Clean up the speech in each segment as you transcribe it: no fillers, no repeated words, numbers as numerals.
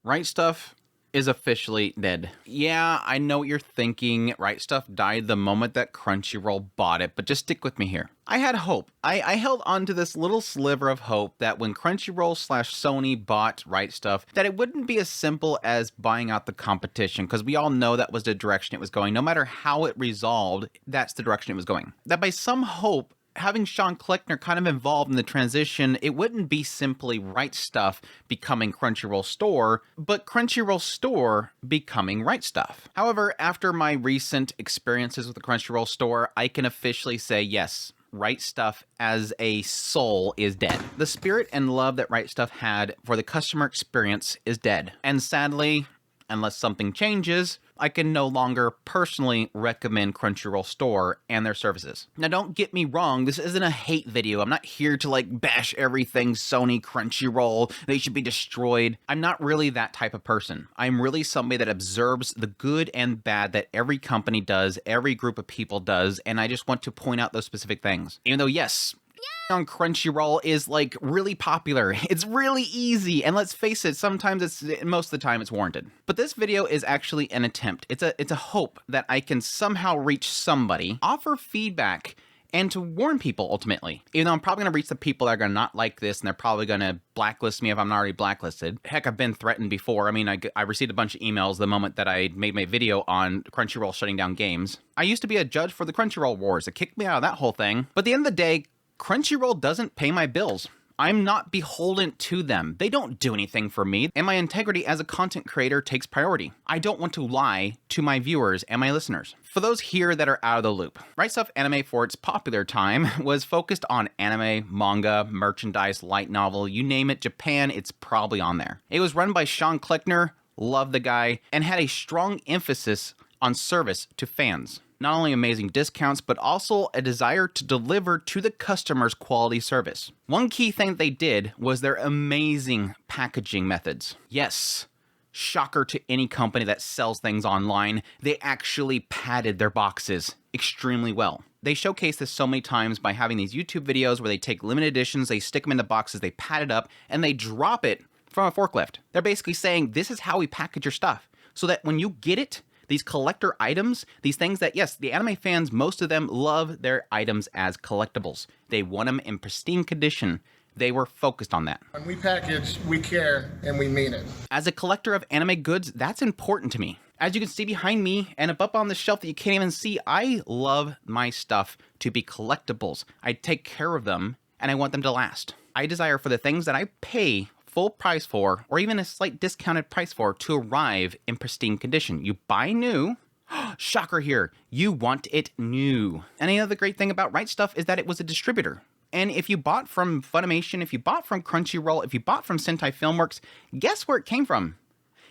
Rightstuf is officially dead. Yeah, I know what you're thinking. Rightstuf died the moment that Crunchyroll bought it, but just stick with me here. I had hope. I held on to this little sliver of hope that when Crunchyroll/Sony bought Rightstuf, that it wouldn't be as simple as buying out the competition, because we all know that was the direction it was going. No matter how it resolved, that's the direction it was going. That by some hope, having Sean Kleckner kind of involved in the transition, it wouldn't be simply Rightstuf becoming Crunchyroll Store, but Crunchyroll Store becoming Rightstuf. However, after my recent experiences with the Crunchyroll Store, I can officially say yes, Rightstuf as a soul is dead. The spirit and love that Rightstuf had for the customer experience is dead. And sadly, unless something changes, I can no longer personally recommend Crunchyroll Store and their services. Now, don't get me wrong, this isn't a hate video. I'm not here to like bash everything Sony, Crunchyroll, they should be destroyed. I'm not really that type of person. I'm really somebody that observes the good and bad that every company does, every group of people does, and I just want to point out those specific things. Even though, yes, on Crunchyroll is like really popular. It's really easy, and let's face it, sometimes most of the time it's warranted. But this video is actually an attempt. It's a hope that I can somehow reach somebody, offer feedback, and to warn people ultimately. Even though I'm probably gonna reach the people that are gonna not like this, and they're probably gonna blacklist me if I'm not already blacklisted. Heck, I've been threatened before. I mean, I received a bunch of emails the moment that I made my video on Crunchyroll shutting down games. I used to be a judge for the Crunchyroll Wars. It kicked me out of that whole thing. But at the end of the day, Crunchyroll doesn't pay my bills. I'm not beholden to them. They don't do anything for me, and my integrity as a content creator takes priority. I don't want to lie to my viewers and my listeners. For those here that are out of the loop, Rightstuf Anime for its popular time was focused on anime, manga, merchandise, light novel, you name it, Japan, it's probably on there. It was run by Sean Kleckner, love the guy, and had a strong emphasis on service to fans. Not only amazing discounts, but also a desire to deliver to the customers quality service. One key thing they did was their amazing packaging methods. Yes, shocker to any company that sells things online, they actually padded their boxes extremely well. They showcase this so many times by having these YouTube videos where they take limited editions, they stick them into boxes, they pad it up, and they drop it from a forklift. They're basically saying, this is how we package your stuff, so that when you get it, these collector items, these things that, yes, the anime fans, most of them love their items as collectibles. They want them in pristine condition. They were focused on that. When we package, we care, and we mean it. As a collector of anime goods, that's important to me. As you can see behind me and up on the shelf that you can't even see, I love my stuff to be collectibles. I take care of them, and I want them to last. I desire for the things that I pay full price for, or even a slight discounted price for, to arrive in pristine condition. You buy new, shocker here, you want it new. And another great thing about Rightstuf is that it was a distributor. And if you bought from Funimation, if you bought from Crunchyroll, if you bought from Sentai Filmworks, guess where it came from?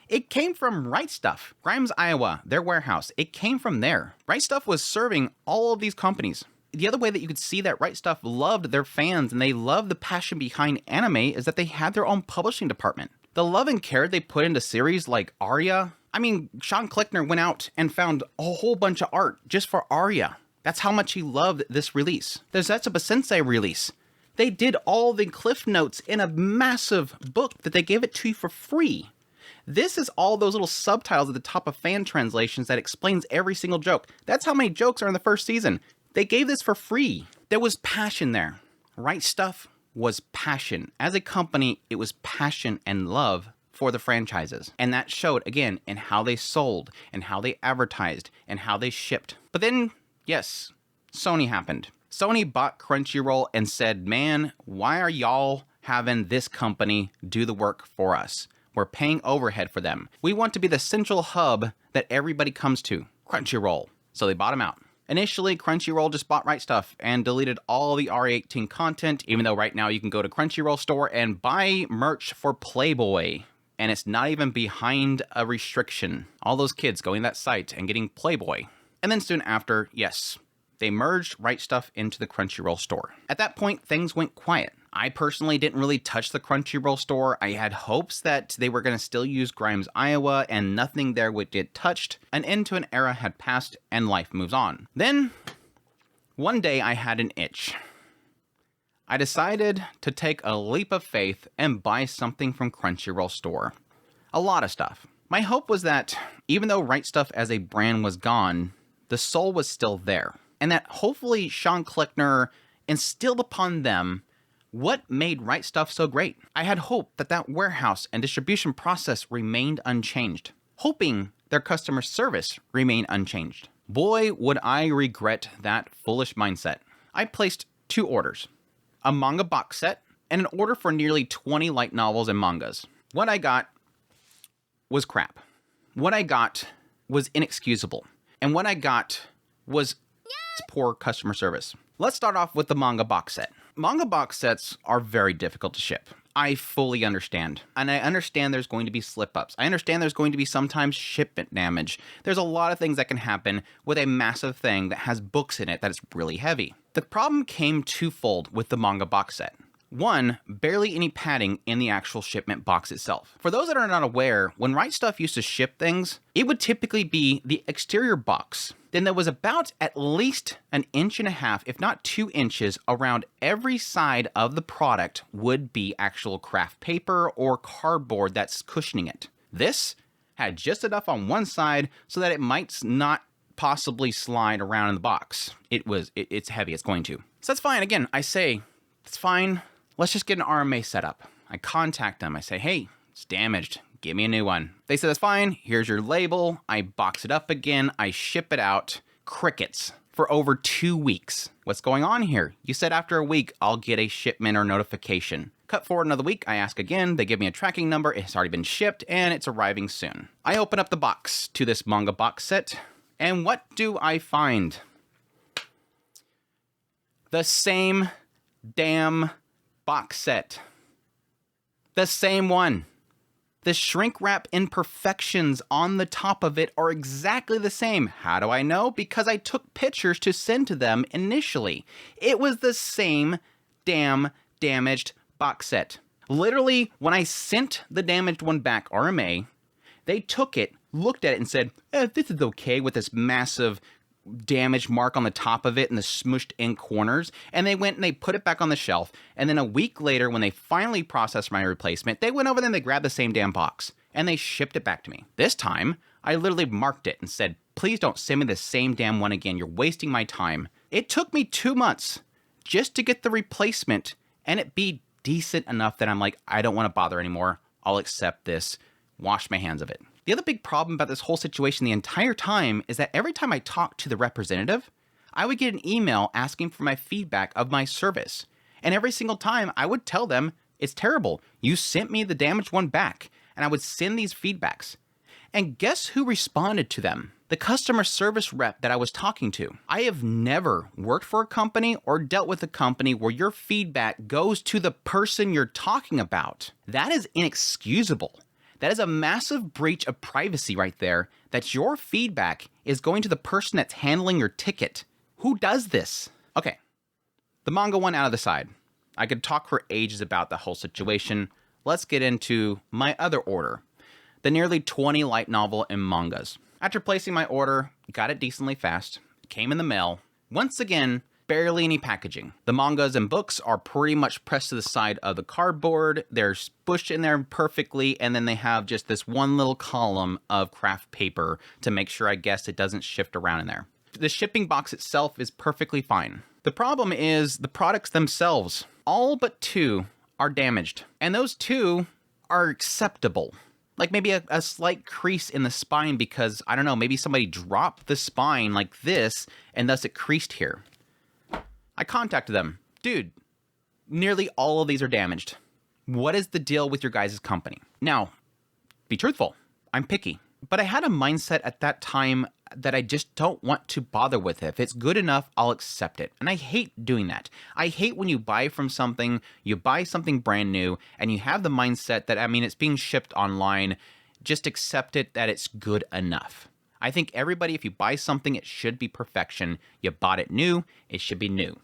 It came from Rightstuf, Grimes, Iowa, their warehouse. It came from there. Rightstuf was serving all of these companies. The other way that you could see that Rightstuf loved their fans and they loved the passion behind anime is that they had their own publishing department. The love and care they put into series like Aria. I mean, Sean Kleckner went out and found a whole bunch of art just for Aria. That's how much he loved this release. The Zetsuba Sensei release. They did all the cliff notes in a massive book that they gave it to you for free. This is all those little subtitles at the top of fan translations that explains every single joke. That's how many jokes are in the first season. They gave this for free. There was passion there. Rightstuf was passion. As a company, it was passion and love for the franchises. And that showed, again, in how they sold, and how they advertised, and how they shipped. But then, yes, Sony happened. Sony bought Crunchyroll and said, man, why are y'all having this company do the work for us? We're paying overhead for them. We want to be the central hub that everybody comes to, Crunchyroll. So they bought them out. Initially, Crunchyroll just bought Rightstuf and deleted all the R18 content, even though right now you can go to Crunchyroll Store and buy merch for Playboy. And it's not even behind a restriction. All those kids going to that site and getting Playboy. And then soon after, yes, they merged Rightstuf into the Crunchyroll Store. At that point, things went quiet. I personally didn't really touch the Crunchyroll Store. I had hopes that they were going to still use Grimes, Iowa, and nothing there would get touched. An end to an era had passed, and life moves on. Then, one day I had an itch. I decided to take a leap of faith and buy something from Crunchyroll Store. A lot of stuff. My hope was that even though Rightstuf as a brand was gone, the soul was still there. And that hopefully Sean Kleckner instilled upon them what made Rightstuf so great. I had hope that that warehouse and distribution process remained unchanged, hoping their customer service remained unchanged. Boy, would I regret that foolish mindset. I placed 2 orders, a manga box set and an order for nearly 20 light novels and mangas. What I got was crap. What I got was inexcusable. And what I got was poor customer service. Let's start off with the manga box set. Manga box sets are very difficult to ship. I fully understand. And I understand there's going to be slip-ups. I understand there's going to be sometimes shipment damage. There's a lot of things that can happen with a massive thing that has books in it that is really heavy. The problem came twofold with the manga box set. One, barely any padding in the actual shipment box itself. For those that are not aware, when Rightstuf used to ship things, it would typically be the exterior box. Then there was about at least 1.5 inches, if not 2 inches, around every side of the product would be actual craft paper or cardboard that's cushioning it. This had just enough on one side so that it might not possibly slide around in the box. It's heavy, it's going to. So that's fine. Again, I say, it's fine. Let's just get an RMA set up. I contact them. I say, hey, it's damaged. Give me a new one. They said, that's fine. Here's your label. I box it up again. I ship it out. Crickets for over 2 weeks. What's going on here? You said after a week, I'll get a shipment or notification. Cut forward another week. I ask again. They give me a tracking number. It's already been shipped and it's arriving soon. I open up the box to this manga box set. And what do I find? The same damn box set. The same one. The shrink wrap imperfections on the top of it are exactly the same. How do I know? Because I took pictures to send to them initially. It was the same damn damaged box set. Literally, when I sent the damaged one back, RMA, they took it, looked at it and said, this is okay, with this massive damage mark on the top of it and the smushed in corners, and they went and they put it back on the shelf. And then a week later, when they finally processed my replacement, they went over there and they grabbed the same damn box and they shipped it back to me. This time I literally marked it and said, please don't send me the same damn one again. You're wasting my time. It took me 2 months just to get the replacement and it be decent enough that I'm like, I don't want to bother anymore. I'll accept this, wash my hands of it. The other big problem about this whole situation the entire time is that every time I talked to the representative, I would get an email asking for my feedback of my service. And every single time I would tell them, it's terrible. You sent me the damaged one back. And I would send these feedbacks. And guess who responded to them? The customer service rep that I was talking to. I have never worked for a company or dealt with a company where your feedback goes to the person you're talking about. That is inexcusable. That is a massive breach of privacy right there, that your feedback is going to the person that's handling your ticket. Who does this? Okay, the manga one out of the side. I could talk for ages about the whole situation. Let's get into my other order, the nearly 20 light novel and mangas. After placing my order, got it decently fast, came in the mail. Once again, barely any packaging. The mangas and books are pretty much pressed to the side of the cardboard. They're pushed in there perfectly, and then they have just this one little column of craft paper to make sure, I guess, it doesn't shift around in there. The shipping box itself is perfectly fine. The problem is the products themselves. All but 2 are damaged, and those 2 are acceptable. Like maybe a slight crease in the spine because, I don't know, maybe somebody dropped the spine like this, and thus it creased here. I contacted them. Dude, nearly all of these are damaged. What is the deal with your guys' company? Now, be truthful, I'm picky. But I had a mindset at that time that I just don't want to bother with it. If it's good enough, I'll accept it. And I hate doing that. I hate when you buy from something, you buy something brand new, and you have the mindset that, I mean, it's being shipped online, just accept it that it's good enough. I think everybody, if you buy something, it should be perfection. You bought it new, it should be new.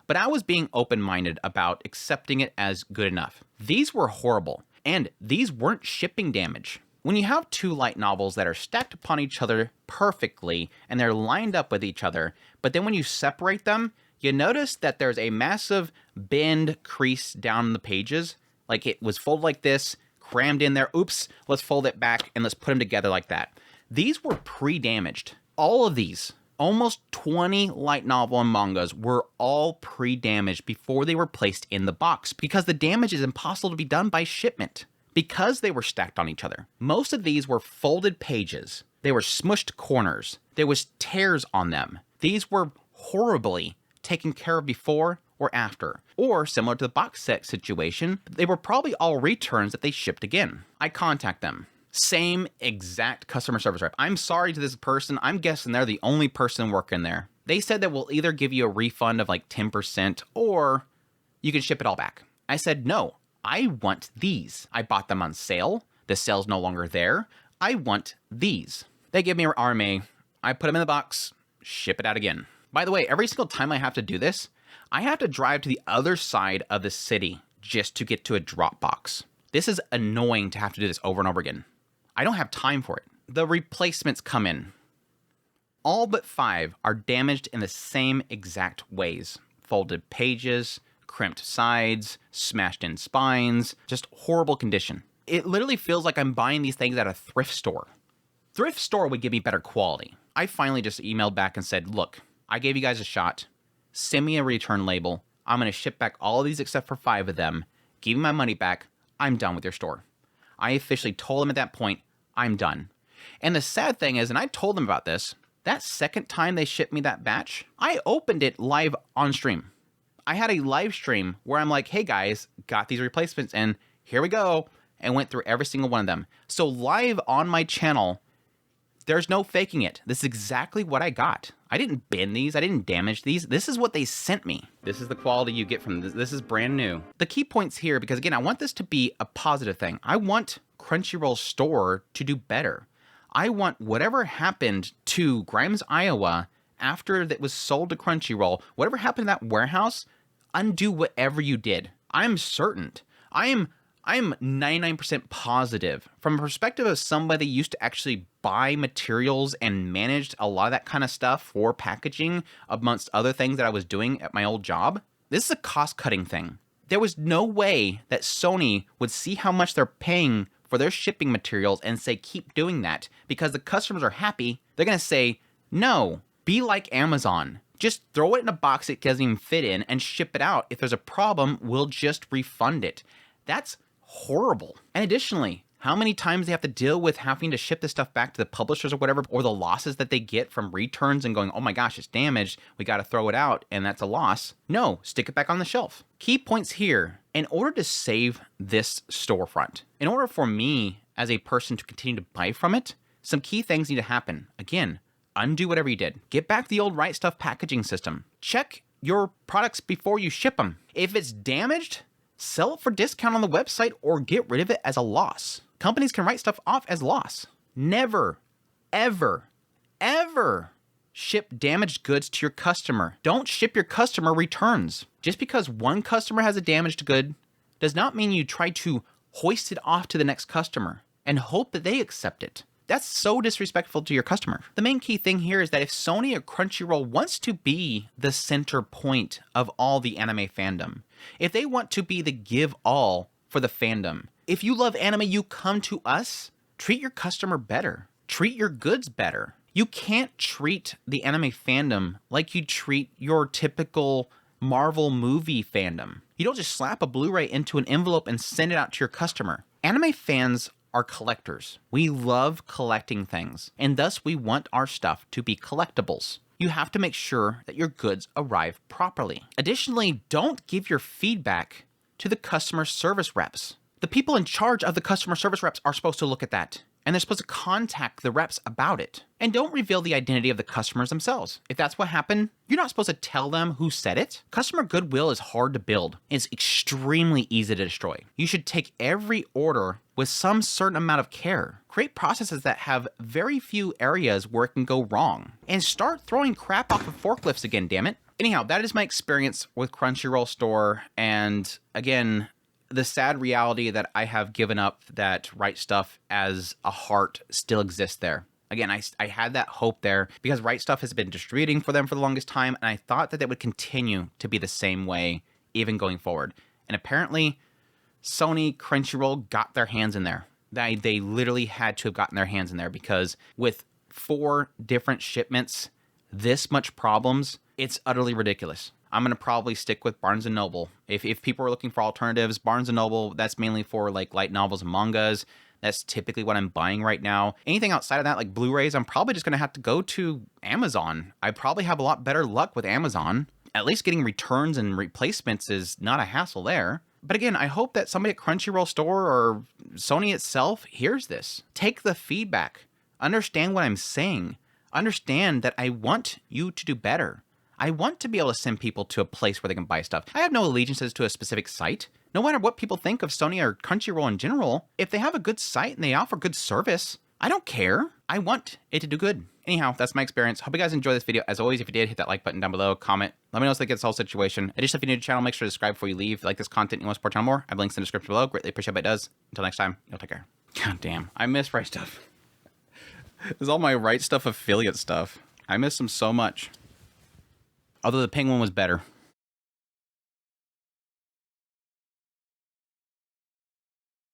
But I was being open-minded about accepting it as good enough. These were horrible, and these weren't shipping damage. When you have 2 light novels that are stacked upon each other perfectly, and they're lined up with each other, but then when you separate them, you notice that there's a massive bend crease down the pages. Like it was folded like this, crammed in there. Oops, let's fold it back and let's put them together like that. These were pre-damaged. All of these, almost 20 light novel and mangas were all pre-damaged before they were placed in the box because the damage is impossible to be done by shipment because they were stacked on each other. Most of these were folded pages. They were smushed corners. There was tears on them. These were horribly taken care of before or after. Or, similar to the box set situation, they were probably all returns that they shipped again. I contact them. Same exact customer service rep. I'm sorry to this person. I'm guessing they're the only person working there. They said that we'll either give you a refund of like 10% or you can ship it all back. I said, no, I want these. I bought them on sale. The sale's no longer there. I want these. They give me an RMA. I put them in the box, ship it out again. By the way, every single time I have to do this, I have to drive to the other side of the city just to get to a drop box. This is annoying to have to do this over and over again. I don't have time for it. The replacements come in. All but 5 are damaged in the same exact ways. Folded pages, crimped sides, smashed in spines, just horrible condition. It literally feels like I'm buying these things at a thrift store. Thrift store would give me better quality. I finally just emailed back and said, look, I gave you guys a shot. Send me a return label. I'm going to ship back all of these except for 5 of them. Give me my money back. I'm done with your store. I officially told them at that point, I'm done. And the sad thing is, and I told them about this, that second time they shipped me that batch, I opened it live on stream. I had a live stream where I'm like, hey guys, got these replacements and here we go, and went through every single one of them. So live on my channel, there's no faking it. This is exactly what I got. I didn't bend these. I didn't damage these. This is what they sent me. This is the quality you get from this. This is brand new. The key points here, because again, I want this to be a positive thing. I want Crunchyroll Store to do better. I want whatever happened to Grimes, Iowa, after that was sold to Crunchyroll, whatever happened to that warehouse, undo whatever you did. I'm certain. I'm 99% positive from a perspective of somebody used to actually buy materials and managed a lot of that kind of stuff for packaging amongst other things that I was doing at my old job. This is a cost-cutting thing. There was no way that Sony would see how much they're paying for their shipping materials and say, keep doing that because the customers are happy. They're going to say, no, be like Amazon. Just throw it in a box it doesn't even fit in and ship it out. If there's a problem, we'll just refund it. That's horrible. And additionally, how many times they have to deal with having to ship this stuff back to the publishers or whatever, or the losses that they get from returns and going, oh my gosh, it's damaged, we got to throw it out, and that's a loss. No, stick it back on the shelf. Key points here, in order to save this storefront, in order for me as a person to continue to buy from it, some key things need to happen. Again, undo whatever you did. Get back the old Rightstuf packaging system. Check your products before you ship them. If it's damaged, sell it for discount on the website or get rid of it as a loss. Companies can write stuff off as loss. Never, ever, ever ship damaged goods to your customer. Don't ship your customer returns. Just because one customer has a damaged good does not mean you try to hoist it off to the next customer and hope that they accept it. That's so disrespectful to your customer. The main key thing here is that if Sony or Crunchyroll wants to be the center point of all the anime fandom, if they want to be the give all for the fandom, if you love anime, you come to us, treat your customer better. Treat your goods better. You can't treat the anime fandom like you treat your typical Marvel movie fandom. You don't just slap a Blu-ray into an envelope and send it out to your customer. Anime fans are collectors. We love collecting things, and thus we want our stuff to be collectibles. You have to make sure that your goods arrive properly. Additionally, don't give your feedback to the customer service reps. The people in charge of the customer service reps are supposed to look at that, and they're supposed to contact the reps about it. And don't reveal the identity of the customers themselves. If that's what happened, you're not supposed to tell them who said it. Customer goodwill is hard to build. It's extremely easy to destroy. You should take every order with some certain amount of care. Create processes that have very few areas where it can go wrong. And start throwing crap off of forklifts again, damn it. Anyhow, that is my experience with Crunchyroll Store, and again, the sad reality that I have given up that Rightstuf as a heart still exists there. Again, I had that hope there because Rightstuf has been distributing for them for the longest time, and I thought that they would continue to be the same way even going forward. And apparently, Sony, Crunchyroll got their hands in there. They literally had to have gotten their hands in there because with 4 different shipments, this much problems, it's utterly ridiculous. I'm going to probably stick with Barnes & Noble. If people are looking for alternatives, Barnes & Noble, that's mainly for like light novels and mangas. That's typically what I'm buying right now. Anything outside of that, like Blu-rays, I'm probably just going to have to go to Amazon. I probably have a lot better luck with Amazon. At least getting returns and replacements is not a hassle there. But again, I hope that somebody at Crunchyroll Store or Sony itself hears this. Take the feedback. Understand what I'm saying. Understand that I want you to do better. I want to be able to send people to a place where they can buy stuff. I have no allegiances to a specific site. No matter what people think of Sony or Crunchyroll in general, if they have a good site and they offer good service, I don't care. I want it to do good. Anyhow, that's my experience. Hope you guys enjoyed this video. As always, if you did, hit that like button down below, comment. Let me know what you think of this whole situation. Additionally, if you're new to the channel, make sure to subscribe before you leave. If you like this content and you want to support the channel more, I have links in the description below. Greatly appreciate what it does. Until next time, you'll take care. God damn. I miss Rightstuf. This is all my Rightstuf affiliate stuff. I miss them so much. Although the penguin was better.